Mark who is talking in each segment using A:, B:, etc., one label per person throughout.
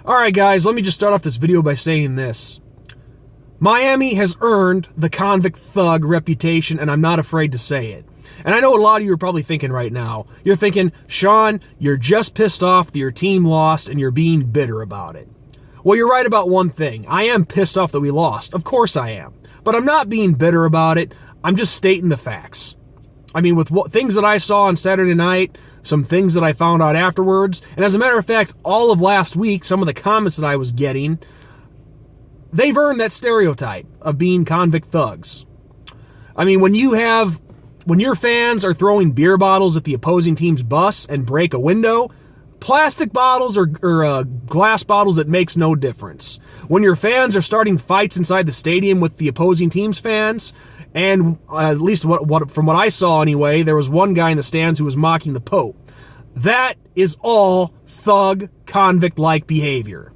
A: Alright guys, let me just start off this video by saying this. Miami has earned the convict thug reputation, and I'm not afraid to say it. And I know a lot of you are probably thinking right now, you're thinking, Sean, you're just pissed off that your team lost and you're being bitter about it. Well, you're right about one thing. I am pissed off that we lost. Of course I am. But I'm not being bitter about it. I'm just stating the facts. I mean, with things that I saw on Saturday night, some things that I found out afterwards, and as a matter of fact, all of last week, some of the comments that I was getting, they've earned that stereotype of being convict thugs. I mean, when your fans are throwing beer bottles at the opposing team's bus and break a window, plastic bottles or glass bottles, it makes no difference. When your fans are starting fights inside the stadium with the opposing team's fans, and at least from what I saw anyway, there was one guy in the stands who was mocking the Pope. That is all thug, convict-like behavior.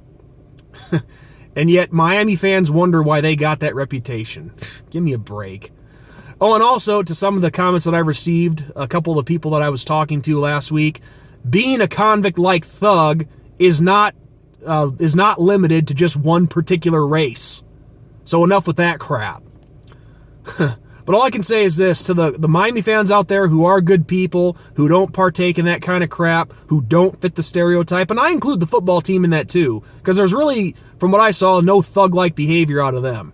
A: And yet Miami fans wonder why they got that reputation. Give me a break. Oh, and also to some of the comments that I received, a couple of the people that I was talking to last week, being a convict-like thug is not limited to just one particular race. So enough with that crap. But all I can say is this, to the Miami fans out there who are good people, who don't partake in that kind of crap, who don't fit the stereotype, and I include the football team in that too, because there's really, from what I saw, no thug-like behavior out of them.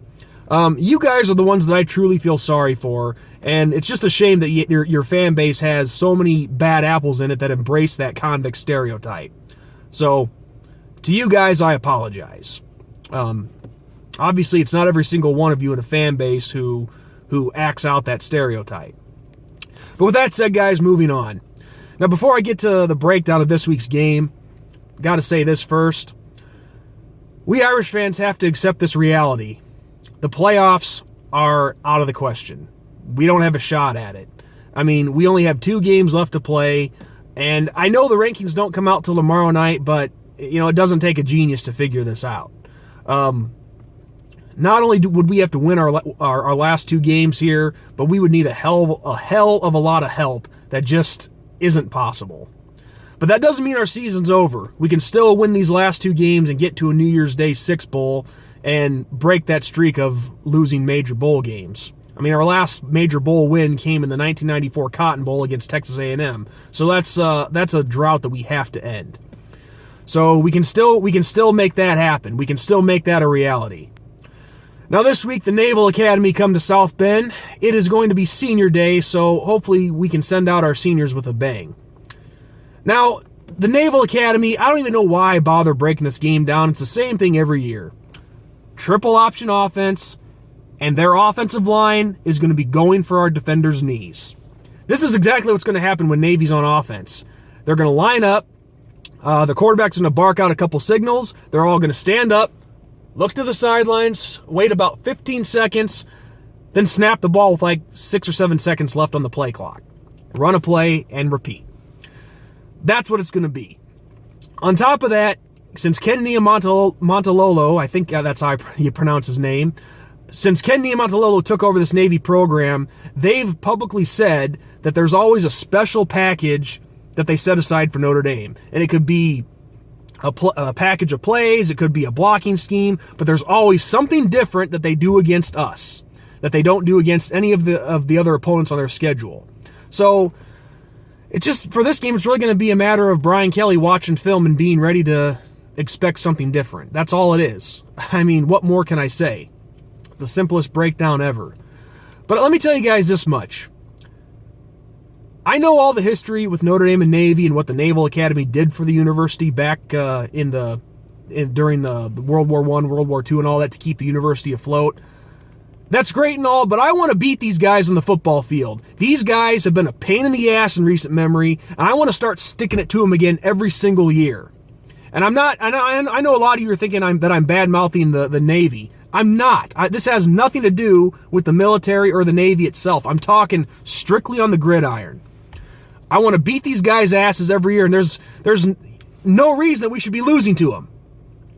A: You guys are the ones that I truly feel sorry for, and it's just a shame that your fan base has so many bad apples in it that embrace that convict stereotype. So, to you guys, I apologize. Obviously, it's not every single one of you in a fan base who acts out that stereotype. But with that said, guys, moving on. Now, before I get to the breakdown of this week's game, got to say this first. We Irish fans have to accept this reality. The playoffs are out of the question. We don't have a shot at it. I mean, we only have 2 games left to play, and I know the rankings don't come out till tomorrow night, but, you know, it doesn't take a genius to figure this out. Not only would we have to win our last 2 games here, but we would need a hell of a lot of help that just isn't possible. But that doesn't mean our season's over. We can still win these last 2 games and get to a New Year's Day 6 bowl and break that streak of losing major bowl games. I mean, our last major bowl win came in the 1994 Cotton Bowl against Texas A&M. So that's a drought that we have to end. So we can still make that happen. We can still make that a reality. Now this week, the Naval Academy come to South Bend. It is going to be senior day, so hopefully we can send out our seniors with a bang. Now, the Naval Academy, I don't even know why I bother breaking this game down. It's the same thing every year. Triple option offense, and their offensive line is going to be going for our defenders' knees. This is exactly what's going to happen when Navy's on offense. They're going to line up. The quarterback's going to bark out a couple signals. They're all going to stand up, look to the sidelines, wait about 15 seconds, then snap the ball with like 6 or 7 seconds left on the play clock. Run a play and repeat. That's what it's going to be. On top of that, since Ken Niumatalolo, I think that's how you pronounce his name, since Ken Niumatalolo took over this Navy program, they've publicly said that there's always a special package that they set aside for Notre Dame. And it could be a package of plays, it could be a blocking scheme, but there's always something different that they do against us that they don't do against any of the other opponents on their schedule. So it's just, for this game, it's really going to be a matter of Brian Kelly watching film and being ready to expect something different. That's all it is. I mean, what more can I say? It's the simplest breakdown ever. But let me tell you guys this much. I know all the history with Notre Dame and Navy and what the Naval Academy did for the university back during the World War I, World War II, and all that to keep the university afloat. That's great and all, but I want to beat these guys on the football field. These guys have been a pain in the ass in recent memory, and I want to start sticking it to them again every single year. And I'm not. I know a lot of you are thinking that I'm bad-mouthing the Navy. I'm not. This has nothing to do with the military or the Navy itself. I'm talking strictly on the gridiron. I want to beat these guys' asses every year, and there's no reason that we should be losing to them.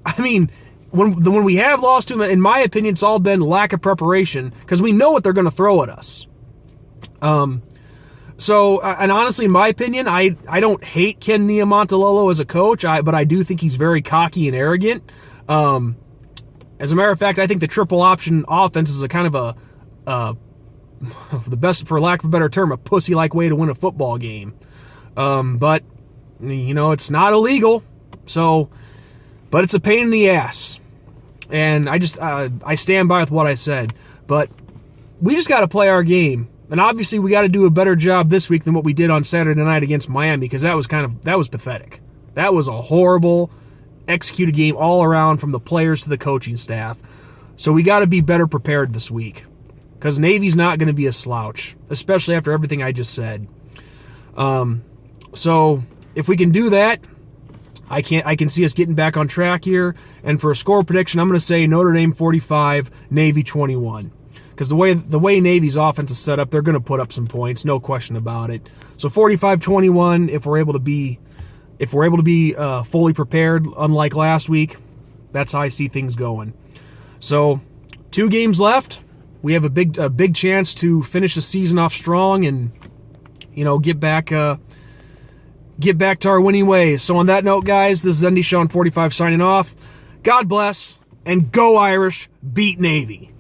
A: I mean, when we have lost to them, in my opinion, it's all been lack of preparation because we know what they're going to throw at us. So, and honestly, in my opinion, I don't hate Ken Niumatalolo as a coach, but I do think he's very cocky and arrogant. As a matter of fact, I think the triple option offense is a kind of the best, for lack of a better term, a pussy-like way to win a football game. But, it's not illegal, but it's a pain in the ass. And I stand by with what I said. But we just got to play our game. And obviously we got to do a better job this week than what we did on Saturday night against Miami, because that was pathetic. That was a horrible executed game all around, from the players to the coaching staff. So we got to be better prepared this week, because Navy's not going to be a slouch, especially after everything I just said. So if we can do that, I can see us getting back on track here. And for a score prediction, I'm going to say Notre Dame 45, Navy 21. Because the way Navy's offense is set up, they're going to put up some points, no question about it. So 45-21, if we're able to be fully prepared, unlike last week, that's how I see things going. So 2 games left. We have a big chance to finish the season off strong and get back to our winning ways. So on that note, guys, this is ND Sean 45 signing off. God bless, and go Irish, beat Navy.